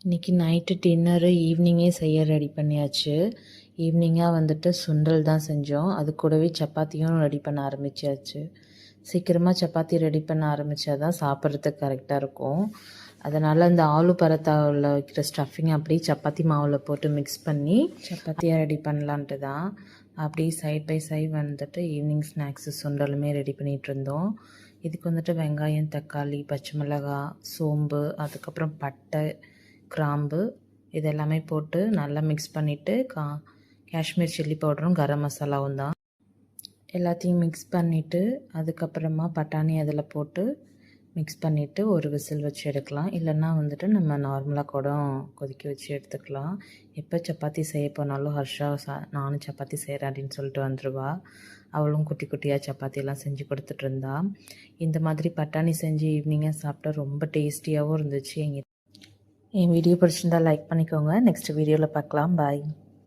இன்றைக்கி night dinner ஈவினிங்கே செய்ய ரெடி பண்ணியாச்சு. ஈவினிங்காக வந்துட்டு சுண்டல் தான் செஞ்சோம். அது கூடவே சப்பாத்தியும் ரெடி பண்ண ஆரம்பித்தாச்சு. சீக்கிரமாக சப்பாத்தி ரெடி பண்ண ஆரம்பித்தா தான் சாப்பிட்றதுக்கு கரெக்டாக இருக்கும். அதனால் இந்த ஆலு பரோட்டாவில் வைக்கிற ஸ்டஃபிங் அப்படியே சப்பாத்தி மாவில் போட்டு மிக்ஸ் பண்ணி சப்பாத்தியாக ரெடி பண்ணலான்ட்டு தான் அப்படியே சைட் பை சைட் வந்துட்டு ஈவினிங் ஸ்நாக்ஸு சுண்டலுமே ரெடி பண்ணிகிட்டு இருந்தோம். இதுக்கு வந்துட்டு வெங்காயம், தக்காளி, பச்சை மிளகாய், சோம்பு, அதுக்கப்புறம் பட்டை, கிராம்பு இதெல்லாமே போட்டு நல்லா மிக்ஸ் பண்ணிவிட்டு காஷ்மீர் சில்லி பவுடரும் கரம் மசாலாவும் தான் எல்லாத்தையும் மிக்ஸ் பண்ணிவிட்டு அதுக்கப்புறமா பட்டாணி அதில் போட்டு மிக்ஸ் பண்ணிவிட்டு ஒரு விசில் வச்சு எடுக்கலாம். இல்லைன்னா வந்துட்டு நம்ம நார்மலாக கூட கொதிக்க வச்சு எடுத்துக்கலாம். எப்போ சப்பாத்தி செய்ய போனாலும் ஹர்ஷா நானும் சப்பாத்தி செய்கிறேன் அப்படின்னு சொல்லிட்டு வந்துடுவா. அவளும் குட்டி குட்டியாக சப்பாத்தியெல்லாம் செஞ்சு கொடுத்துட்டு இருந்தா. இந்த மாதிரி பட்டாணி செஞ்சு ஈவினிங்காக சாப்பிட்டா ரொம்ப டேஸ்டியாகவும் இருந்துச்சு. என் வீடியோ பிடிச்சிருந்தா லைக் பண்ணிக்கோங்க. நெக்ஸ்ட் வீடியோவில் பார்க்கலாம். பாய்.